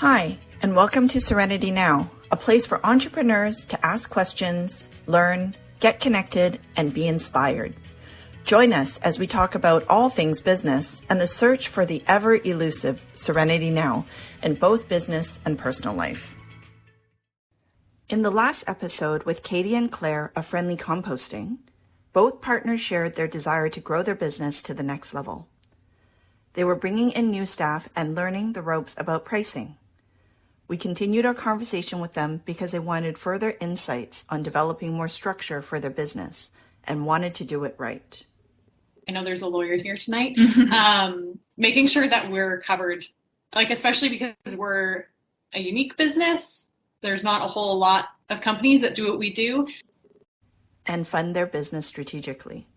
Hi, and welcome to Serenity Now, a place for entrepreneurs to ask questions, learn, get connected, and be inspired. Join us as we talk about all things business and the search for the ever-elusive Serenity Now in both business and personal life. In the last episode with Katie and Claire of Friendly Composting, both partners shared their desire to grow their business to the next level. They were bringing in new staff and learning the ropes about pricing. We continued our conversation with them because they wanted further insights on developing more structure for their business and wanted to do it right. I know there's a lawyer here tonight, making sure that we're covered, especially because we're a unique business. There's not a whole lot of companies that do what we do. And fund their business strategically.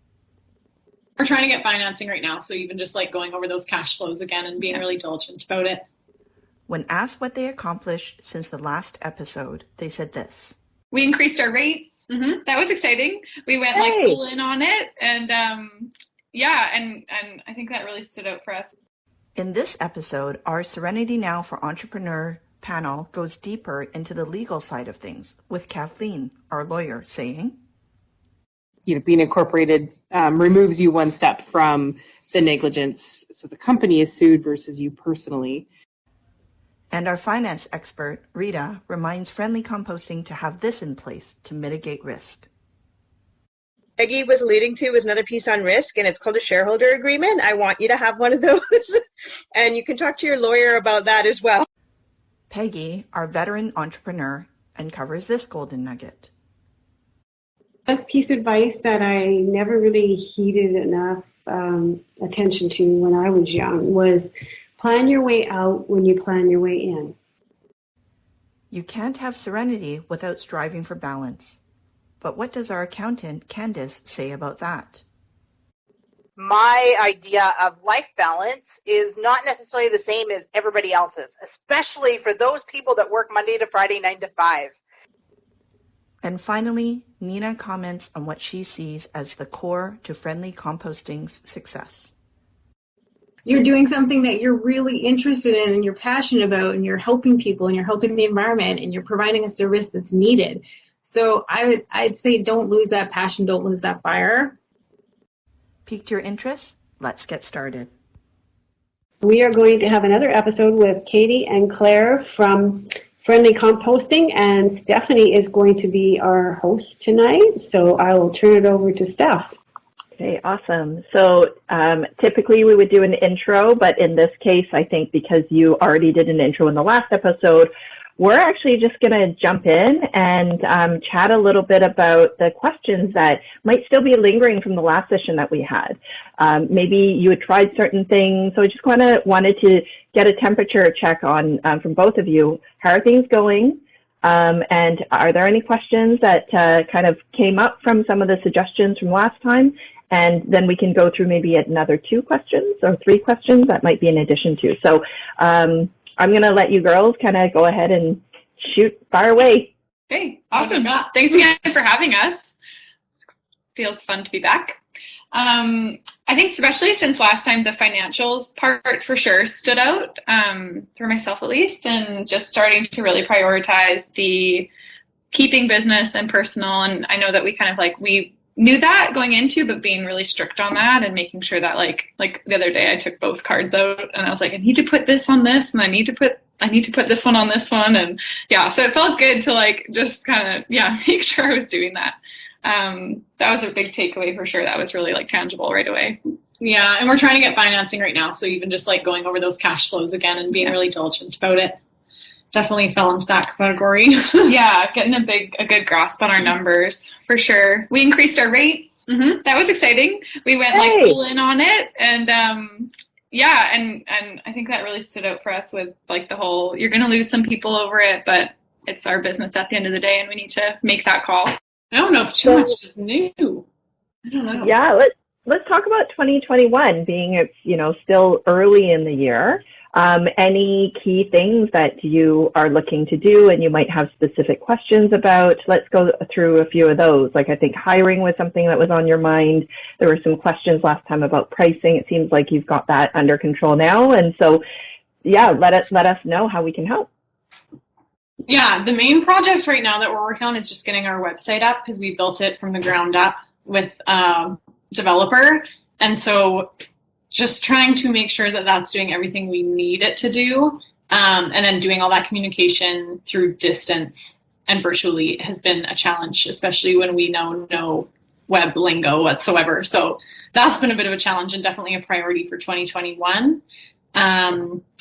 We're trying to get financing right now, so even just going over those cash flows again and being really diligent about it. When asked what they accomplished since the last episode, they said this. We increased our rates. That was exciting. We went full in on it. And and I think that really stood out for us. In this episode, our Serenity Now for Entrepreneur panel goes deeper into the legal side of things with Kathleen, our lawyer, saying, being incorporated removes you one step from the negligence. So the company is sued versus you personally. And our finance expert, Rita, reminds Friendly Composting to have this in place to mitigate risk. Peggy was alluding to was another piece on risk, and it's called a shareholder agreement. I want you to have one of those, and you can talk to your lawyer about that as well. Peggy, our veteran entrepreneur, uncovers this golden nugget. Best piece of advice that I never really heeded enough attention to when I was young was plan your way out when you plan your way in. You can't have serenity without striving for balance. But what does our accountant, Candace, say about that? My idea of life balance is not necessarily the same as everybody else's, especially for those people that work Monday to Friday, 9 to 5. And finally, Nina comments on what she sees as the core to Friendly Composting's success. You're doing something that you're really interested in and you're passionate about, and you're helping people and you're helping the environment and you're providing a service that's needed. So I'd say don't lose that passion, don't lose that fire. Piqued your interest? Let's get started. We are going to have another episode with Katie and Claire from Friendly Composting, and Stephanie is going to be our host tonight. So I will turn it over to Steph. Okay, awesome. So typically we would do an intro, but in this case, I think because you already did an intro in the last episode, we're actually just going to jump in and chat a little bit about the questions that might still be lingering from the last session that we had. Maybe you had tried certain things, so I just wanted to get a temperature check on from both of you. How are things going? And are there any questions that kind of came up from some of the suggestions from last time? And then we can go through maybe another 2 questions or 3 questions that might be in addition to. So I'm going to let you girls kind of go ahead and fire away. Okay, awesome. Thanks again for having us. Feels fun to be back. I think especially since last time, the financials part for sure stood out, for myself at least, and just starting to really prioritize the keeping business and personal. And I know that we kind of we knew that going into, but being really strict on that and making sure that like the other day I took both cards out and I was I need to put this on this and I need to put this one on this one. And so it felt good to just kind of, make sure I was doing that. That was a big takeaway for sure. That was really tangible right away. Yeah. And we're trying to get financing right now. So even just going over those cash flows again and being really diligent about it. Definitely fell into that category. Getting a good grasp on our numbers for sure. We increased our rates. That was exciting. We went full in on it, and and I think that really stood out for us was the whole you're going to lose some people over it, but it's our business at the end of the day, and we need to make that call. I don't know if too much is new. I don't know. Yeah, let's talk about 2021 being it's still early in the year. Any key things that you are looking to do and you might have specific questions about? Let's go through a few of those. I think hiring was something that was on your mind. There were some questions last time about pricing. It seems like you've got that under control now. And so, let us know how we can help. Yeah, the main project right now that we're working on is just getting our website up because we built it from the ground up with a developer. And so just trying to make sure that that's doing everything we need it to do. And then doing all that communication through distance and virtually has been a challenge, especially when we know no web lingo whatsoever. So that's been a bit of a challenge and definitely a priority for 2021.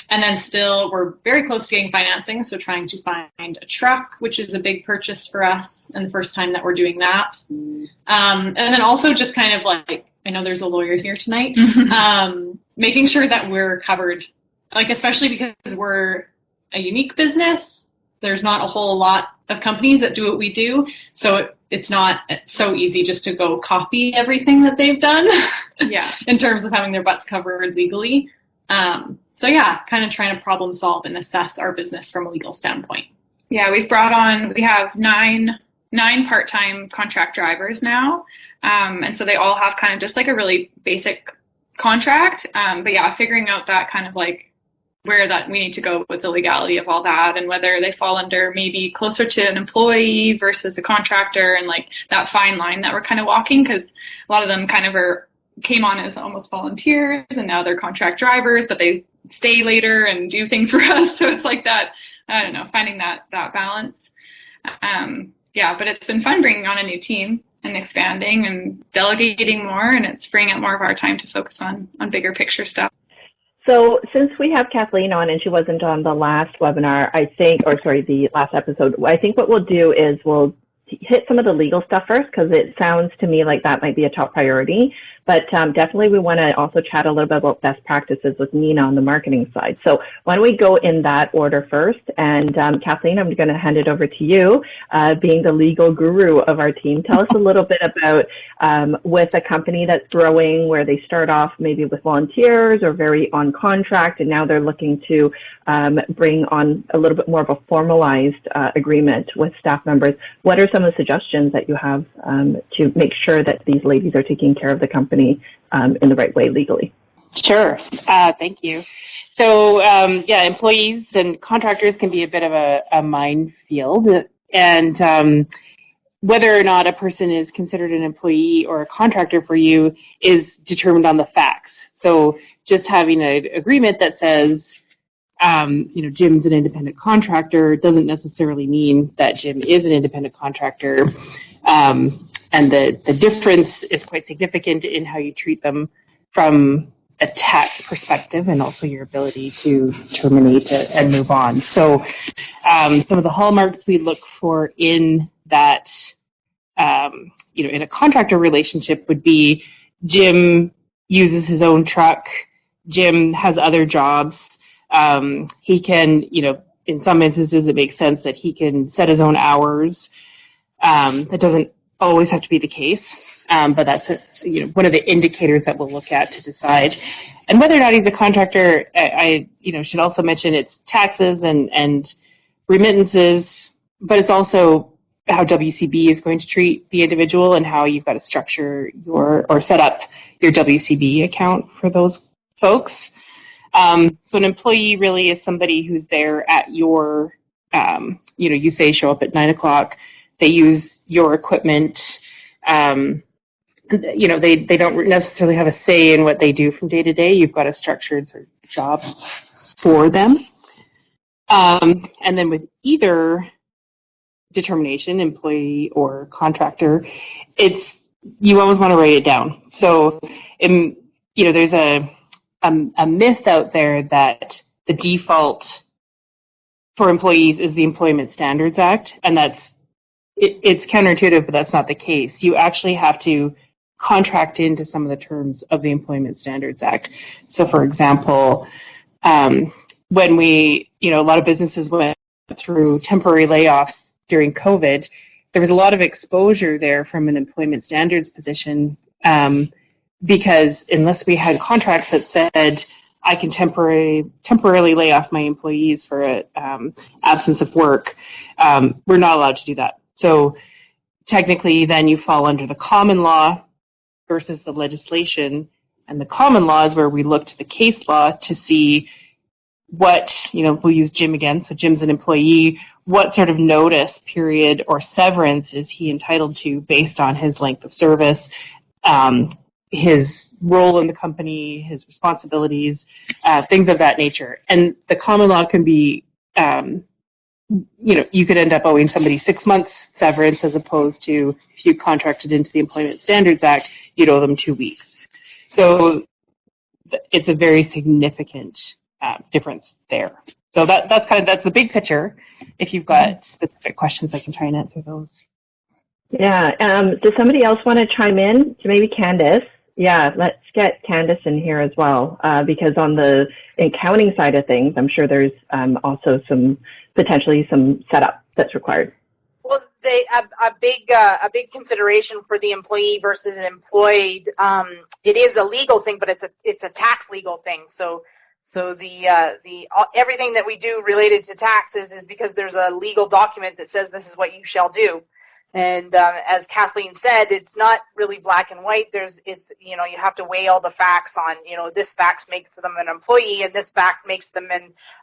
And then still, we're very close to getting financing, so trying to find a truck, which is a big purchase for us, and the first time that we're doing that. And then also just kind of like, I know there's a lawyer here tonight, making sure that we're covered, like especially because we're a unique business. There's not a whole lot of companies that do what we do, so it's not so easy just to go copy everything that they've done. Yeah, in terms of having their butts covered legally. So yeah, kind of trying to problem solve and assess our business from a legal standpoint. Yeah, we have nine part-time contract drivers now. And so they all have kind of just like a really basic contract. But yeah, figuring out that kind of like where that we need to go with the legality of all that and whether they fall under maybe closer to an employee versus a contractor and like that fine line that we're kind of walking, because a lot of them kind of came on as almost volunteers and now they're contract drivers, but they stay later and do things for us. So it's like that, I don't know, finding that balance. Yeah, but it's been fun bringing on a new team and expanding and delegating more, and it's freeing up more of our time to focus on bigger picture stuff. So since we have Kathleen on and she wasn't on the last webinar, the last episode, I think what we'll do is we'll hit some of the legal stuff first, because it sounds to me like that might be a top priority. But definitely we want to also chat a little bit about best practices with Nina on the marketing side. So why don't we go in that order first? And Kathleen, I'm going to hand it over to you, being the legal guru of our team. Tell us a little bit about with a company that's growing, where they start off maybe with volunteers or very on contract, and now they're looking to bring on a little bit more of a formalized agreement with staff members. What are some of the suggestions that you have to make sure that these ladies are taking care of the company in the right way legally? Sure. Thank you. So, employees and contractors can be a bit of a minefield. And whether or not a person is considered an employee or a contractor for you is determined on the facts. So just having an agreement that says, Jim's an independent contractor doesn't necessarily mean that Jim is an independent contractor. And the difference is quite significant in how you treat them from a tax perspective and also your ability to terminate and move on. So some of the hallmarks we look for in that, in a contractor relationship would be Jim uses his own truck, Jim has other jobs, he can, in some instances it makes sense that he can set his own hours. That doesn't always have to be the case, but that's one of the indicators that we'll look at to decide. And whether or not he's a contractor, I should also mention it's taxes and remittances, but it's also how WCB is going to treat the individual and how you've got to structure or set up your WCB account for those folks. So an employee really is somebody who's there at your, you say show up at 9 o'clock. They use your equipment. They don't necessarily have a say in what they do from day to day. You've got a structured sort of job for them. And then with either determination, employee or contractor, you always want to write it down. So, there's a myth out there that the default for employees is the Employment Standards Act, and it's counterintuitive, but that's not the case. You actually have to contract into some of the terms of the Employment Standards Act. So, for example, when a lot of businesses went through temporary layoffs during COVID, there was a lot of exposure there from an employment standards position, because unless we had contracts that said I can temporarily lay off my employees for absence of work, we're not allowed to do that. So technically then you fall under the common law versus the legislation, and the common law is where we look to the case law to see what, we'll use Jim again. So Jim's an employee. what sort of notice period or severance is he entitled to based on his length of service, his role in the company, his responsibilities, things of that nature. And the common law can be, you could end up owing somebody 6 months severance as opposed to if you contracted into the Employment Standards Act, you'd owe them 2 weeks. So it's a very significant difference there. So that's the big picture. If you've got specific questions, I can try and answer those. Yeah. Does somebody else want to chime in? Maybe Candace? Yeah, let's get Candace in here as well, because on the accounting side of things, I'm sure there's also potentially some setup that's required. Well, a big consideration for the employee versus an employed. It is a legal thing, but it's a tax legal thing. So the everything that we do related to taxes is because there's a legal document that says this is what you shall do. And as Kathleen said, it's not really black and white. You have to weigh all the facts on, this fact makes them an employee and this fact makes them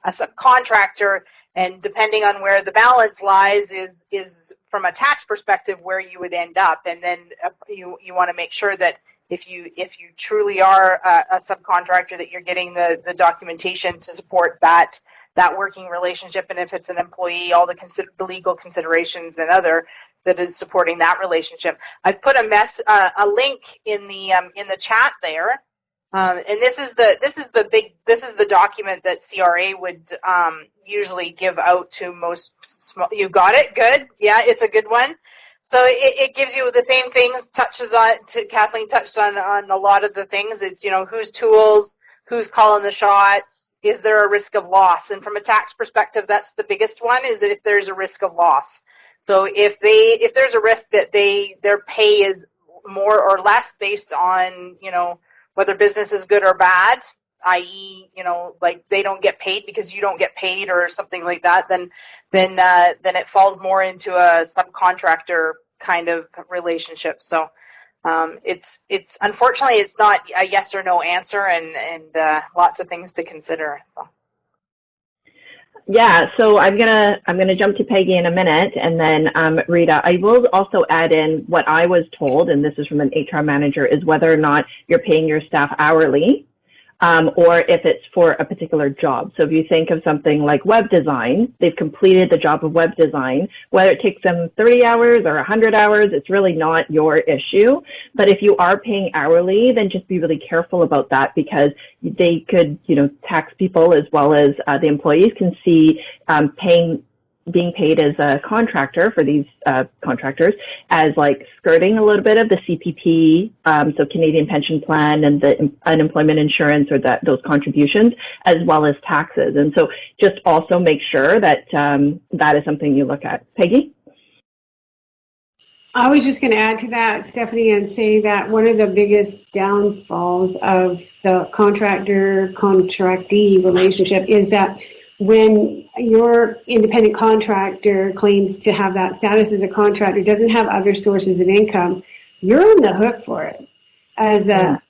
a subcontractor. And depending on where the balance lies is from a tax perspective where you would end up. And then you want to make sure that if you truly are a subcontractor, that you're getting the documentation to support that working relationship. And if it's an employee, all the legal considerations and other that is supporting that relationship. I've put a link in the chat there, and this is the document that CRA would usually give out to most small. You got it? Good. Yeah, it's a good one. So it gives you the same things. Kathleen touched on a lot of the things. It's whose tools, who's calling the shots. Is there a risk of loss? And from a tax perspective, that's the biggest one. Is that if there's a risk of loss. So if there's a risk that their pay is more or less based on, whether business is good or bad, i.e., like they don't get paid because you don't get paid or something like that, then it falls more into a subcontractor kind of relationship. So it's unfortunately it's not a yes or no answer, and lots of things to consider. So. Yeah, so I'm gonna jump to Peggy in a minute, and then Rita. I will also add in what I was told, and this is from an HR manager, is whether or not you're paying your staff hourly, or if it's for a particular job. So if you think of something like web design, they've completed the job of web design. Whether it takes them 30 hours or 100 hours, it's really not your issue. But if you are paying hourly, then just be really careful about that, because they could, tax people as well as the employees can see being paid as a contractor for these contractors as like skirting a little bit of the CPP, so Canadian Pension Plan and the unemployment insurance, or those contributions, as well as taxes. And so just also make sure that that is something you look at. Peggy? I was just going to add to that, Stephanie, and say that one of the biggest downfalls of the contractor-contractee relationship is that when your independent contractor claims to have that status as a contractor, doesn't have other sources of income, you're on the hook for it. As a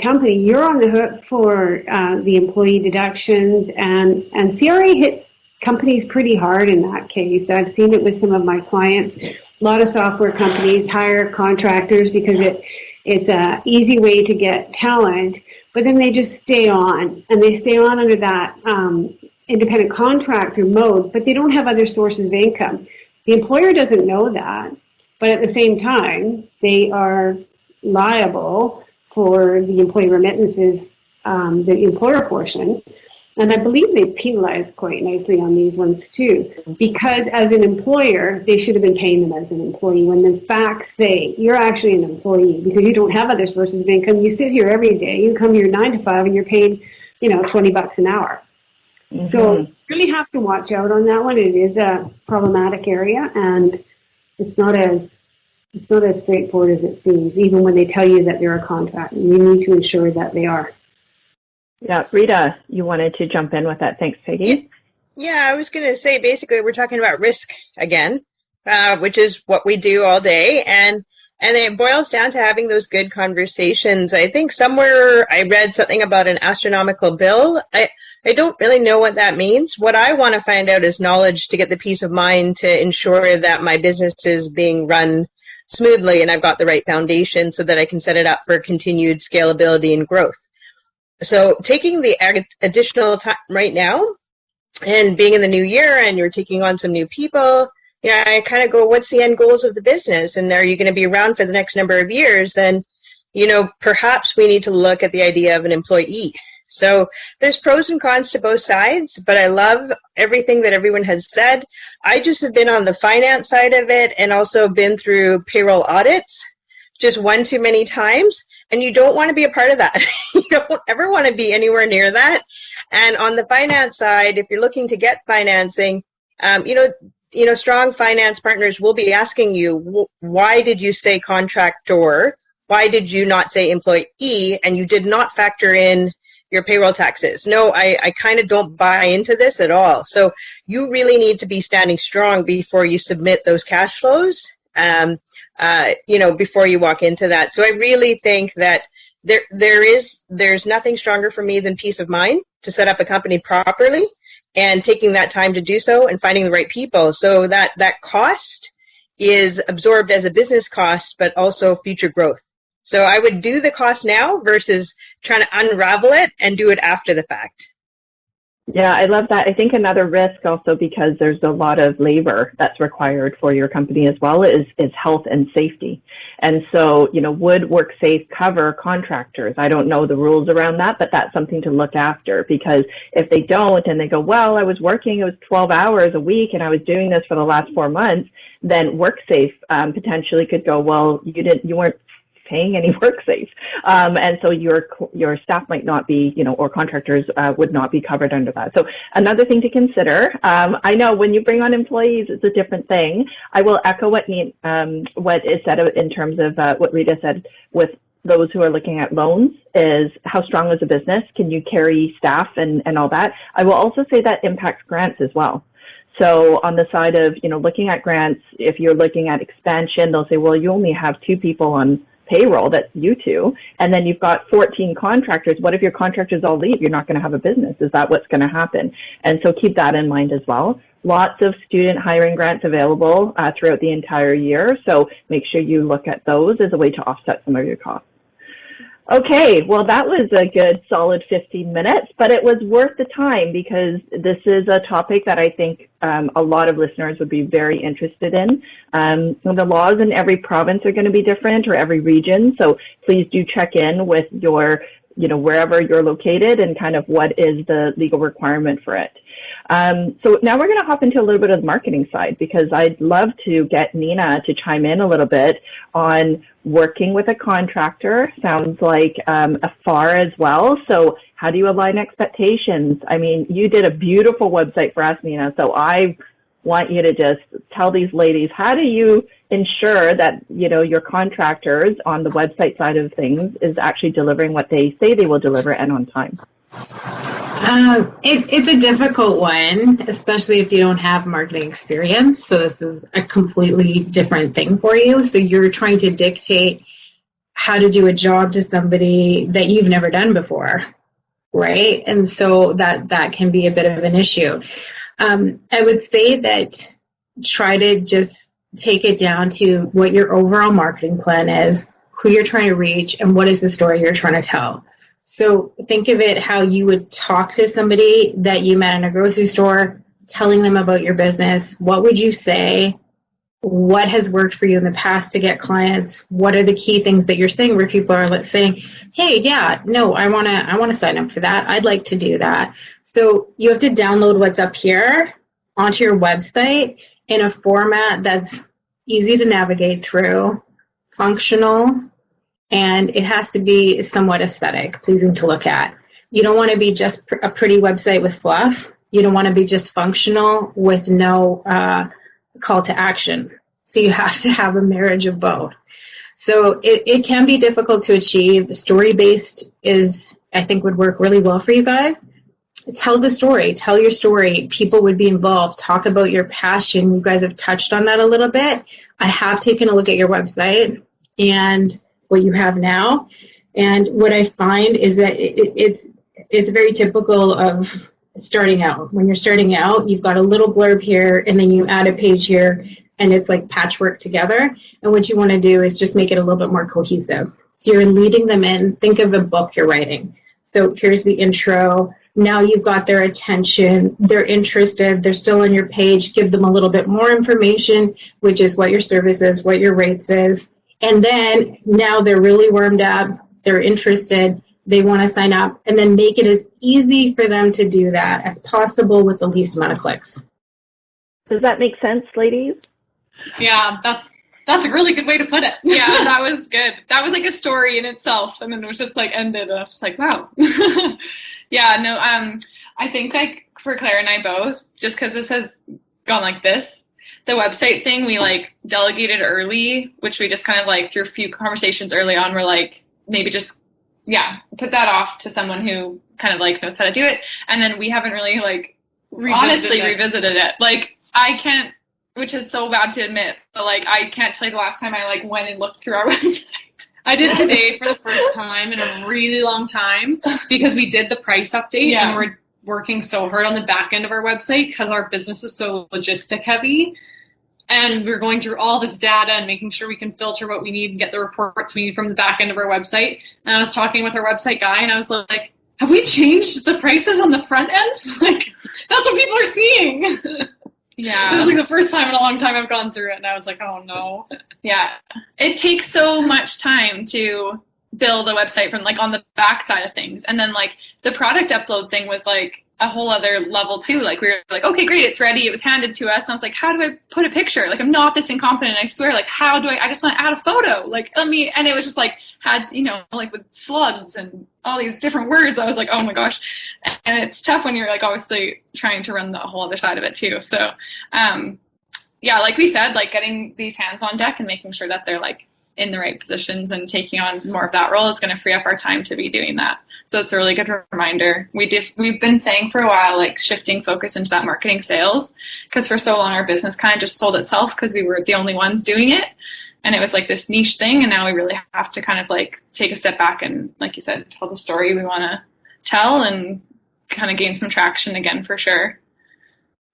company, you're on the hook for the employee deductions, and CRA hits companies pretty hard in that case. I've seen it with some of my clients. A lot of software companies hire contractors because it's an easy way to get talent, but then they just stay on, and they stay on under that independent contractor mode, but they don't have other sources of income. The employer doesn't know that, but at the same time, they are liable for the employee remittances, the employer portion. And I believe they penalize quite nicely on these ones too, because as an employer, they should have been paying them as an employee, when the facts say you're actually an employee because you don't have other sources of income. You sit here every day, you come here 9 to 5, and you're paid, $20 an hour. Mm-hmm. So you really have to watch out on that one. It is a problematic area, and it's not as straightforward as it seems, even when they tell you that they're a contractor. You need to ensure that they are. Yeah, Rita, you wanted to jump in with that. Thanks, Peggy. Yeah, I was going to say, basically, we're talking about risk again, which is what we do all day. And And it boils down to having those good conversations. I think somewhere I read something about an astronomical bill. I don't really know what that means. What I want to find out is knowledge to get the peace of mind to ensure that my business is being run smoothly and I've got the right foundation so that I can set it up for continued scalability and growth. So taking the additional time right now and being in the new year and you're taking on some new people, I kind of go, what's the end goals of the business? And are you going to be around for the next number of years? Then, perhaps we need to look at the idea of an employee. So there's pros and cons to both sides, but I love everything that everyone has said. I just have been on the finance side of it and also been through payroll audits just one too many times. And you don't want to be a part of that. You don't ever want to be anywhere near that. And on the finance side, if you're looking to get financing, strong finance partners will be asking you, why did you say contractor? Why did you not say employee? And you did not factor in your payroll taxes. No, I kind of don't buy into this at all. So you really need to be standing strong before you submit those cash flows, before you walk into that. So I really think that there's nothing stronger for me than peace of mind to set up a company properly and taking that time to do so and finding the right people. So that cost is absorbed as a business cost, but also future growth. So I would do the cost now versus trying to unravel it and do it after the fact. Yeah, I love that. I think another risk also, because there's a lot of labor that's required for your company as well, is health and safety. And so, would WorkSafe cover contractors? I don't know the rules around that, but that's something to look after, because if they don't and they go, well, I was working, it was 12 hours a week and I was doing this for the last 4 months, then WorkSafe potentially could go, well, you weren't paying any WorkSafe. And so your staff might not be, or contractors would not be covered under that. So another thing to consider, I know when you bring on employees, it's a different thing. I will echo what is said in terms of what Rita said with those who are looking at loans, is how strong is a business? Can you carry staff and all that? I will also say that impacts grants as well. So on the side of, looking at grants, if you're looking at expansion, they'll say, well, you only have 2 people on payroll, that's you 2, and then you've got 14 contractors. What if your contractors all leave? You're not going to have a business. Is that what's going to happen? And so keep that in mind as well. Lots of student hiring grants available throughout the entire year, so make sure you look at those as a way to offset some of your costs. Okay, well, that was a good solid 15 minutes, but it was worth the time because this is a topic that I think a lot of listeners would be very interested in. The laws in every province are going to be different, or every region, so please do check in with your, wherever you're located and kind of what is the legal requirement for it. So now we're going to hop into a little bit of the marketing side, because I'd love to get Nina to chime in a little bit on working with a contractor. Sounds like a FAR as well. So how do you align expectations? I mean, you did a beautiful website for us, Nina. So I want you to just tell these ladies, how do you ensure that, your contractors on the website side of things is actually delivering what they say they will deliver and on time? It's a difficult one, especially if you don't have marketing experience. So this is a completely different thing for you. So you're trying to dictate how to do a job to somebody that you've never done before, right? And so that can be a bit of an issue. I would say that try to just take it down to what your overall marketing plan is, who you're trying to reach, and what is the story you're trying to tell. So think of it how you would talk to somebody that you met in a grocery store, telling them about your business. What would you say? What has worked for you in the past to get clients? What are the key things that you're saying where people are saying, hey, yeah, no, I want to sign up for that. I'd like to do that. So you have to download what's up here onto your website in a format that's easy to navigate through, functional, and it has to be somewhat aesthetic, pleasing to look at. You don't want to be just a pretty website with fluff. You don't want to be just functional with no call to action. So you have to have a marriage of both. So it can be difficult to achieve. Story-based I think would work really well for you guys. Tell the story. Tell your story. People would be involved. Talk about your passion. You guys have touched on that a little bit. I have taken a look at your website. and what you have now. And what I find is that it's very typical of starting out. When you're starting out, you've got a little blurb here, and then you add a page here, and it's like patchwork together. And what you want to do is just make it a little bit more cohesive. So you're leading them in. Think of a book you're writing. So here's the intro. Now you've got their attention. They're interested. They're still on your page. Give them a little bit more information, which is what your service is, what your rates is. And then now they're really warmed up. They're interested. They want to sign up. And then make it as easy for them to do that as possible with the least amount of clicks. Does that make sense, ladies? Yeah, that's a really good way to put it. Yeah, that was good. That was like a story in itself, and then it was just like ended, and I was just like, wow. Yeah, no, I think like for Claire and I both, just because this has gone like this, the website thing we like delegated early, which we just kind of like through a few conversations early on, we're like maybe just put that off to someone who kind of like knows how to do it, and then we haven't really like revisited it. Like I can't. Which is so bad to admit, but like I can't tell you the last time I like went and looked through our website. I did today for the first time in a really long time because we did the price update and we're working so hard on the back end of our website because our business is so logistic heavy. And we're going through all this data and making sure we can filter what we need and get the reports we need from the back end of our website. And I was talking with our website guy and I was like, have we changed the prices on the front end? Like, that's what people are seeing. Yeah. It was like the first time in a long time I've gone through it, and I was like, oh, no. Yeah. It takes so much time to build a website from, like, on the back side of things. And then, like, the product upload thing was, like, a whole other level, too. Like, we were like, okay, great, it's ready. It was handed to us. And I was like, how do I put a picture? Like, I'm not this incompetent. I swear, like, how do I just want to add a photo. Like, and it was just, like, had, you know, like, with slugs and all these different words. I was like, oh, my gosh. And it's tough when you're, like, obviously trying to run the whole other side of it, too. So, yeah, like we said, like, getting these hands on deck and making sure that they're, like, in the right positions and taking on more of that role is going to free up our time to be doing that. So it's a really good reminder. We've been saying for a while, like, shifting focus into that marketing sales, because for so long our business kind of just sold itself because we were the only ones doing it. And it was like this niche thing. And now we really have to kind of like take a step back and, like you said, tell the story we want to tell and kind of gain some traction again for sure.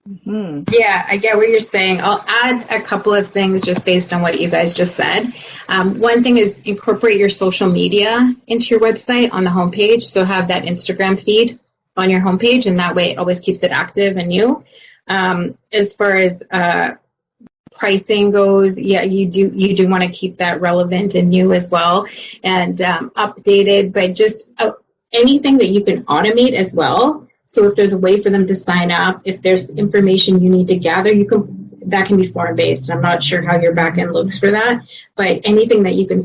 Mm-hmm. Yeah, I get what you're saying. I'll add a couple of things just based on what you guys just said. One thing is incorporate your social media into your website on the homepage. So have that Instagram feed on your homepage, and that way it always keeps it active and new. As far as pricing goes, yeah, you do want to keep that relevant and new as well, and updated. But just anything that you can automate as well. So if there's a way for them to sign up, if there's information you need to gather, that can be form-based. I'm not sure how your back end looks for that, but anything that you can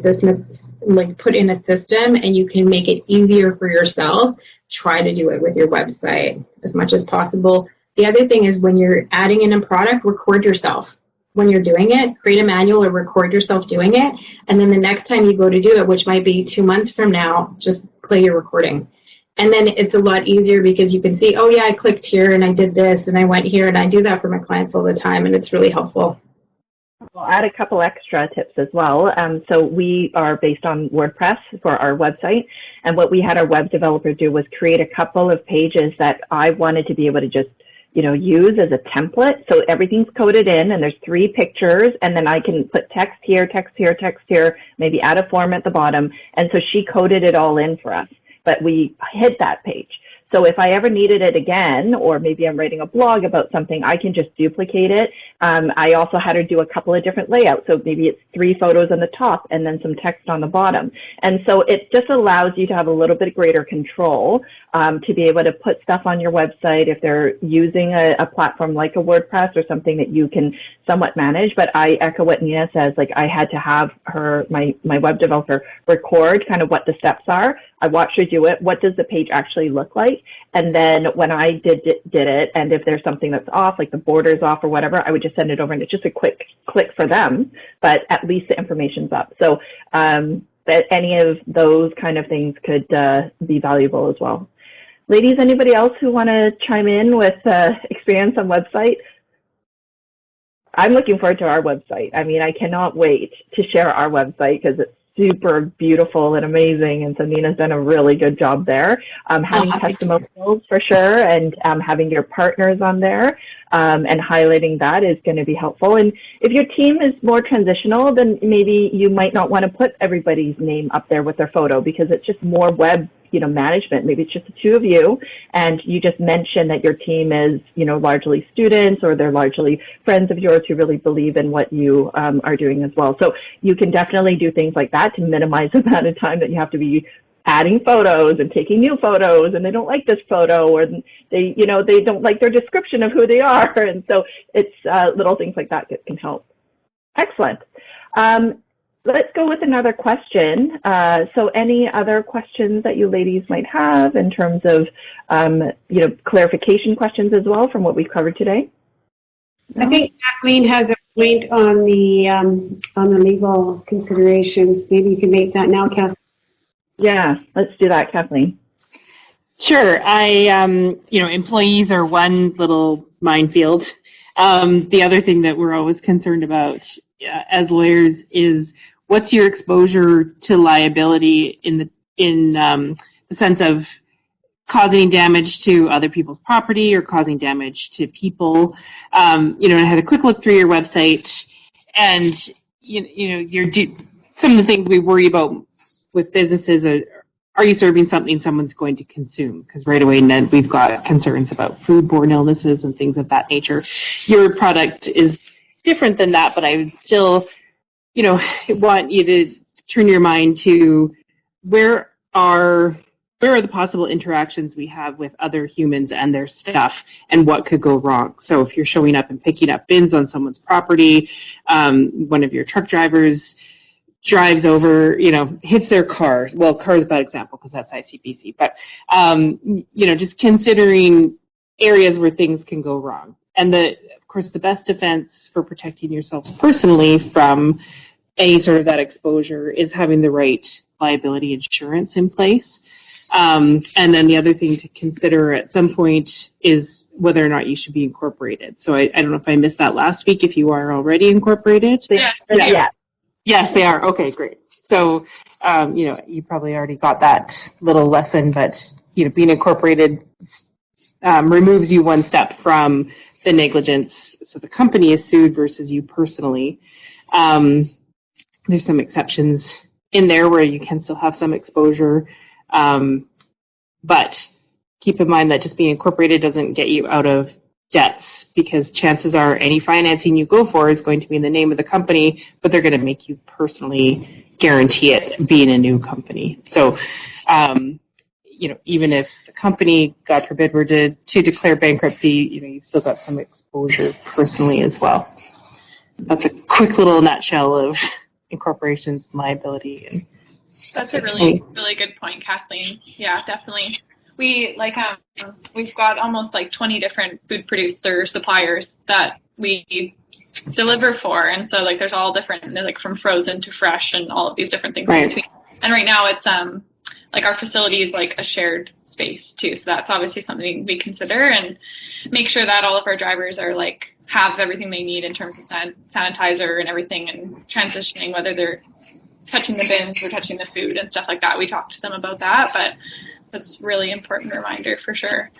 put in a system and you can make it easier for yourself, try to do it with your website as much as possible. The other thing is when you're adding in a product, record yourself. When you're doing it, create a manual or record yourself doing it. And then the next time you go to do it, which might be 2 months from now, just play your recording. And then it's a lot easier because you can see, oh, yeah, I clicked here and I did this and I went here, and I do that for my clients all the time, and it's really helpful. I'll add a couple extra tips as well. So we are based on WordPress for our website, and what we had our web developer do was create a couple of pages that I wanted to be able to just use as a template. So everything's coded in, and there's 3 pictures, and then I can put text here, text here, text here, maybe add a form at the bottom. And so she coded it all in for us. But we hid that page. So if I ever needed it again, or maybe I'm writing a blog about something, I can just duplicate it. I also had her do a couple of different layouts. So maybe it's 3 photos on the top and then some text on the bottom. And so it just allows you to have a little bit greater control to be able to put stuff on your website if they're using a platform like a WordPress or something that you can somewhat manage. But I echo what Nina says, like I had to have my web developer record kind of what the steps are. I watched her do it. What does the page actually look like? And then when I did it, and if there's something that's off, like the border's off or whatever, I would just send it over, and it's just a quick click for them, but at least the information's up. So that any of those kind of things could be valuable as well. Ladies, anybody else who want to chime in with experience on website? I'm looking forward to our website. I mean, I cannot wait to share our website because it's super beautiful and amazing. And so Nina's done a really good job there. Having testimonials for sure, and having your partners on there and highlighting that is going to be helpful. And if your team is more transitional, then maybe you might not want to put everybody's name up there with their photo because it's just more web management. Maybe it's just the two of you, and you just mention that your team is, largely students, or they're largely friends of yours who really believe in what you are doing as well. So you can definitely do things like that to minimize the amount of time that you have to be adding photos and taking new photos, and they don't like this photo, or they don't like their description of who they are. And so it's little things like that can help. Excellent. Let's go with another question. So any other questions that you ladies might have in terms of, clarification questions as well from what we've covered today? I think Kathleen has a point on the legal considerations. Maybe you can make that now, Kathleen. Yeah, let's do that, Kathleen. Sure. Employees are one little minefield. The other thing that we're always concerned about as lawyers is what's your exposure to liability in the sense of causing damage to other people's property or causing damage to people. I had a quick look through your website, and some of the things we worry about with businesses are you serving something someone's going to consume? Because right away then we've got concerns about foodborne illnesses and things of that nature. Your product is different than that, but I would still want you to turn your mind to where are the possible interactions we have with other humans and their stuff, and what could go wrong. So if you're showing up and picking up bins on someone's property, one of your truck drivers drives over, hits their car. Well, car is a bad example because that's ICBC, but, just considering areas where things can go wrong. And of course, the best defense for protecting yourselves personally from any sort of that exposure is having the right liability insurance in place. And then the other thing to consider at some point is whether or not you should be incorporated. So I don't know if I missed that last week, if you are already incorporated. Yeah. Yes, they are. Okay, great. So, you probably already got that little lesson, but, being incorporated removes you one step from the negligence. So the company is sued versus you personally. There's some exceptions in there where you can still have some exposure. But keep in mind that just being incorporated doesn't get you out of debts, because chances are any financing you go for is going to be in the name of the company, but they're going to make you personally guarantee it being a new company. So, even if the company, God forbid, were to declare bankruptcy, you've still got some exposure personally as well. That's a quick little nutshell of incorporations and liability. And that's a really, really good point, Kathleen. Yeah, definitely. We've got almost 20 different food producer suppliers that we deliver for, and so there's all different, from frozen to fresh and all of these different things in between. And right now it's our facility is a shared space too, so that's obviously something we consider and make sure that all of our drivers are have everything they need in terms of sanitizer and everything, and transitioning, whether they're touching the bins or touching the food and stuff like that. We talk to them about that, but that's a really important reminder for sure.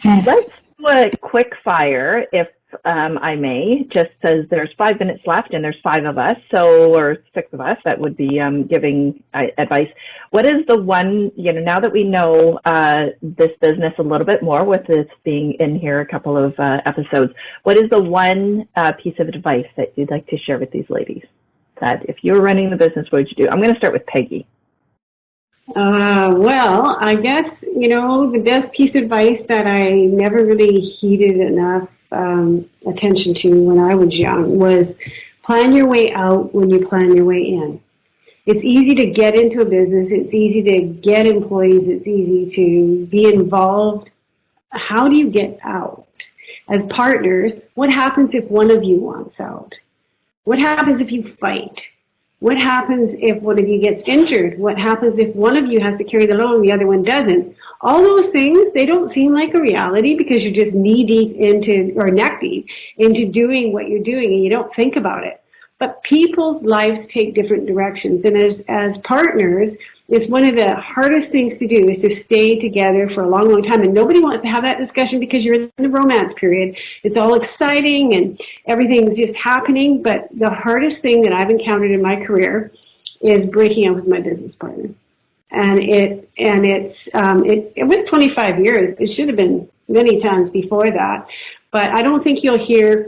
Let's do a quick fire, if I may, just as there's 5 minutes left and there's 5 of us, or 6 of us that would be giving advice. What is the one, now that we know this business a little bit more with this being in here a couple of episodes, what is the one piece of advice that you'd like to share with these ladies? That if you were running the business, what would you do? I'm going to start with Peggy. Well, I guess, the best piece of advice that I never really heeded enough attention to when I was young was plan your way out when you plan your way in. It's easy to get into a business. It's easy to get employees. It's easy to be involved. How do you get out? As partners, what happens if one of you wants out? What happens if you fight? What happens if one of you gets injured? What happens if one of you has to carry the load and the other one doesn't? All those things, they don't seem like a reality because you're just knee deep into, or neck deep into doing what you're doing and you don't think about it. But people's lives take different directions. And as partners, it's one of the hardest things to do is to stay together for a long, long time. And nobody wants to have that discussion because you're in the romance period. It's all exciting and everything's just happening. But the hardest thing that I've encountered in my career is breaking up with my business partner. And it was 25 years. It should have been many times before that. But I don't think you'll hear,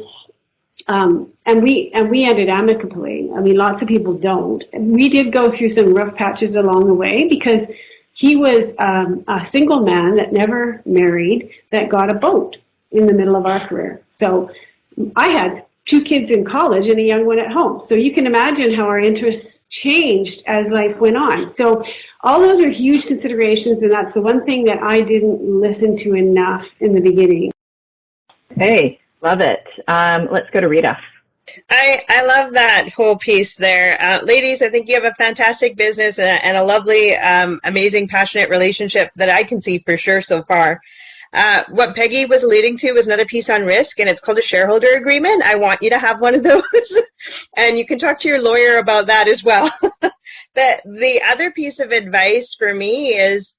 and we ended amicably. I mean, lots of people don't. We did go through some rough patches along the way because he was a single man that never married that got a boat in the middle of our career. So I had 2 kids in college and a young one at home. So you can imagine how our interests changed as life went on. So all those are huge considerations, and that's the one thing that I didn't listen to enough in the beginning. Hey, love it. Let's go to Rita. I love that whole piece there. Ladies, I think you have a fantastic business and a lovely, amazing, passionate relationship that I can see for sure so far. What Peggy was alluding to was another piece on risk, and it's called a shareholder agreement. I want you to have one of those, and you can talk to your lawyer about that as well. The other piece of advice for me is,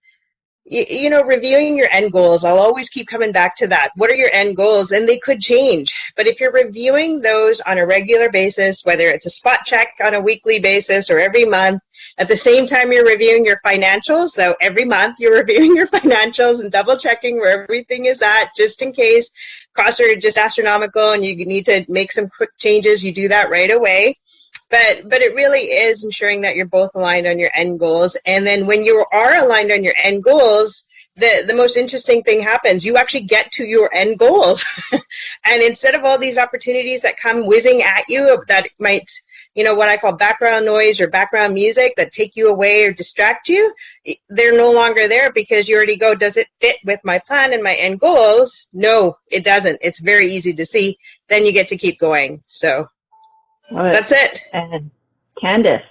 you know, reviewing your end goals. I'll always keep coming back to that. What are your end goals? And they could change. But if you're reviewing those on a regular basis, whether it's a spot check on a weekly basis or every month, at the same time you're reviewing your financials, so every month you're reviewing your financials and double checking where everything is at, just in case costs are just astronomical and you need to make some quick changes, you do that right away. But it really is ensuring that you're both aligned on your end goals. And then when you are aligned on your end goals, the most interesting thing happens. You actually get to your end goals. And instead of all these opportunities that come whizzing at you that might, you know, what I call background noise or background music that take you away or distract you, they're no longer there because you already go, does it fit with my plan and my end goals? No, it doesn't. It's very easy to see. Then you get to keep going. So that's it. And Candace.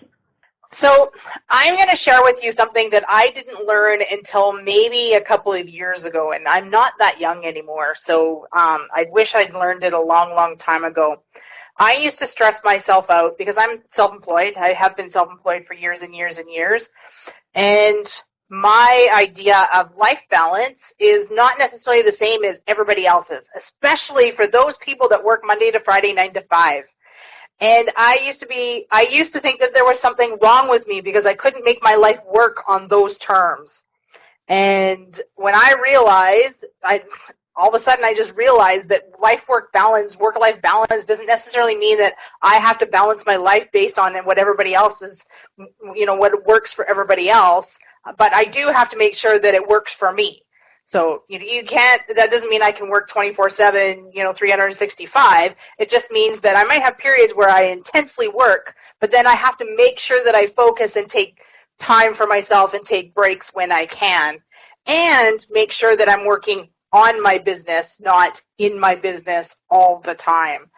So I'm going to share with you something that I didn't learn until maybe a couple of years ago, and I'm not that young anymore, so I wish I'd learned it a long, long time ago. I used to stress myself out because I'm self-employed. I have been self-employed for years and years and years, and my idea of life balance is not necessarily the same as everybody else's, especially for those people that work Monday to Friday, 9 to 5. And I used to think that there was something wrong with me because I couldn't make my life work on those terms. And when I realized, all of a sudden I just realized that work-life balance doesn't necessarily mean that I have to balance my life based on what everybody else is, you know, what works for everybody else. But I do have to make sure that it works for me. So you can't, that doesn't mean I can work 24/7, 365. It just means that I might have periods where I intensely work, but then I have to make sure that I focus and take time for myself and take breaks when I can, and make sure that I'm working on my business, not in my business all the time.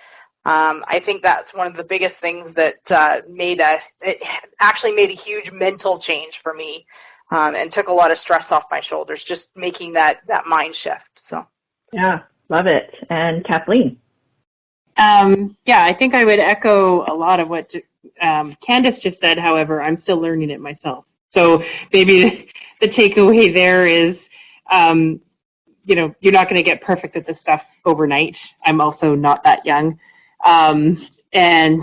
I think that's one of the biggest things that it actually made a huge mental change for me. And took a lot of stress off my shoulders, just making that mind shift. So, yeah, love it. And Kathleen. Yeah, I think I would echo a lot of what Candace just said. However, I'm still learning it myself. So maybe the takeaway there is, you're not going to get perfect at this stuff overnight. I'm also not that young, and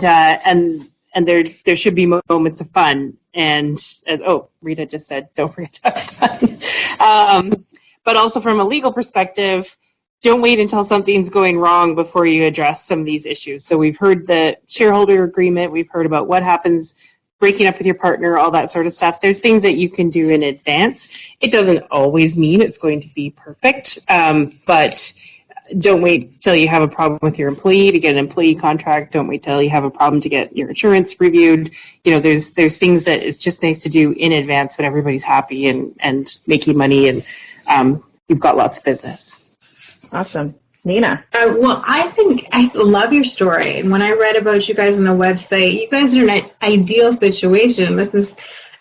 there should be moments of fun. And Rita just said, don't forget to have fun. But also from a legal perspective, don't wait until something's going wrong before you address some of these issues. So we've heard the shareholder agreement. We've heard about what happens breaking up with your partner, all that sort of stuff. There's things that you can do in advance. It doesn't always mean it's going to be perfect, but don't wait till you have a problem with your employee to get an employee contract. Don't wait till you have a problem to get your insurance reviewed. There's things that it's just nice to do in advance when everybody's happy and making money and you've got lots of business. Awesome. Nina. Well, I love your story. And when I read about you guys on the website, you guys are in an ideal situation. This is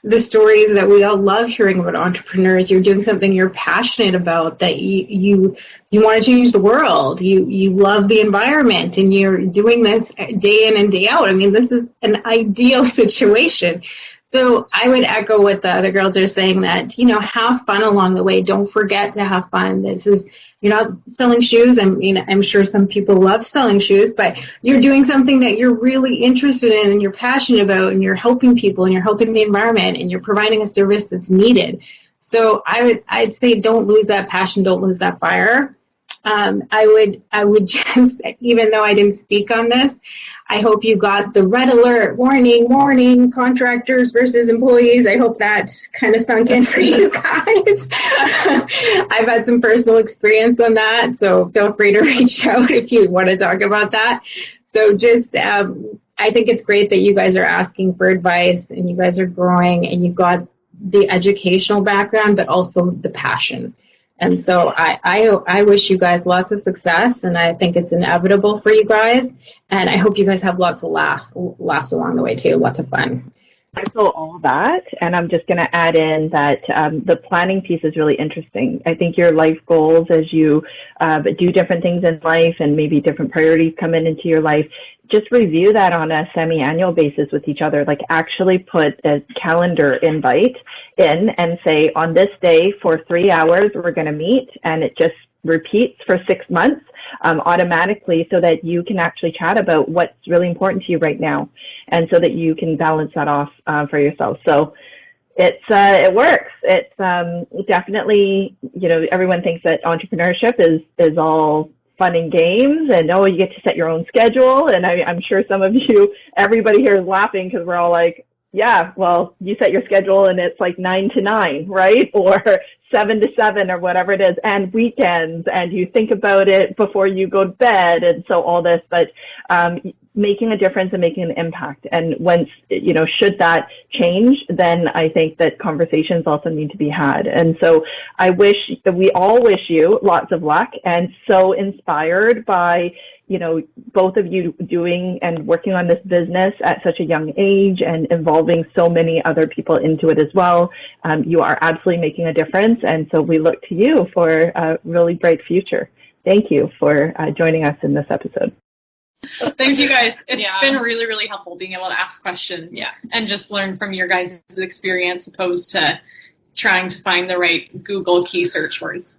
the stories that we all love hearing about entrepreneurs. You're doing something you're passionate about, that you want to change the world. You love the environment, and you're doing this day in and day out. I mean, this is an ideal situation. So I would echo what the other girls are saying, that, have fun along the way. Don't forget to have fun. You're not selling shoes. I mean, I'm sure some people love selling shoes, but you're doing something that you're really interested in and you're passionate about, and you're helping people and you're helping the environment and you're providing a service that's needed. So I'd say don't lose that passion. Don't lose that fire. I would just, even though I didn't speak on this, I hope you got the red alert, warning, contractors versus employees. I hope that's kind of sunk in for you guys. I've had some personal experience on that, so feel free to reach out if you want to talk about that. So just, I think it's great that you guys are asking for advice, and you guys are growing, and you've got the educational background, but also the passion. And so I wish you guys lots of success, and I think it's inevitable for you guys. And I hope you guys have lots of laughs along the way too, lots of fun. I feel all that, and I'm just going to add in that the planning piece is really interesting. I think your life goals, as you do different things in life and maybe different priorities come into your life, just review that on a semi-annual basis with each other. Like, actually put a calendar invite in and say, on this day for 3 hours, we're going to meet, and it just repeats for 6 months automatically, so that you can actually chat about what's really important to you right now, and so that you can balance that off for yourself. So it works. It's definitely, everyone thinks that entrepreneurship is all fun and games, and you get to set your own schedule. And I'm sure some of you, everybody here is laughing, because we're all like, yeah, well, you set your schedule and it's like 9 to 9, right? Or 7 to 7 or whatever it is, and weekends, and you think about it before you go to bed, and so all this, but making a difference and making an impact. And once, should that change, then I think that conversations also need to be had. And so we all wish you lots of luck, and so inspired by, both of you doing and working on this business at such a young age and involving so many other people into it as well. You are absolutely making a difference. And so we look to you for a really bright future. Thank you for joining us in this episode. Thank you guys. It's been really, really helpful being able to ask questions and just learn from your guys' experience, opposed to trying to find the right Google key search words.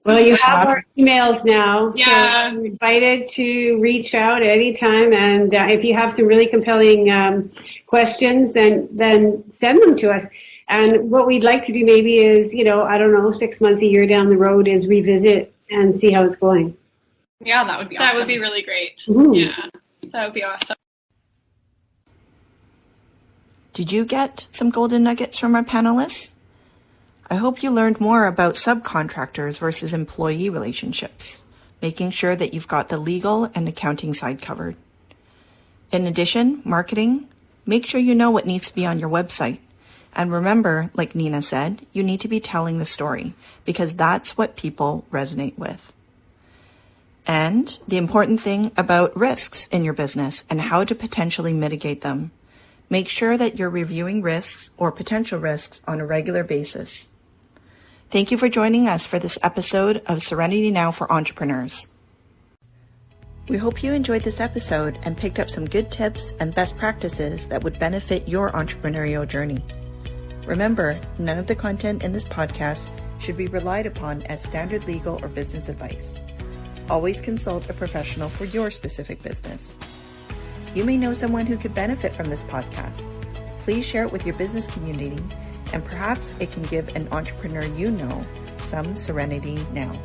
Well, you have our emails now, so you're invited to reach out at any time. And if you have some really compelling questions, then send them to us. And what we'd like to do maybe is, 6 months, a year down the road, is revisit and see how it's going. Yeah, that would be awesome. That would be really great. Ooh. Yeah, that would be awesome. Did you get some golden nuggets from our panelists? I hope you learned more about subcontractors versus employee relationships, making sure that you've got the legal and accounting side covered. In addition, marketing, make sure you know what needs to be on your website. And remember, like Nina said, you need to be telling the story, because that's what people resonate with. And the important thing about risks in your business and how to potentially mitigate them. Make sure that you're reviewing risks or potential risks on a regular basis. Thank you for joining us for this episode of Serenity Now for Entrepreneurs. We hope you enjoyed this episode and picked up some good tips and best practices that would benefit your entrepreneurial journey. Remember, none of the content in this podcast should be relied upon as standard legal or business advice. Always consult a professional for your specific business. You may know someone who could benefit from this podcast. Please share it with your business community, and perhaps it can give an entrepreneur you know some serenity now.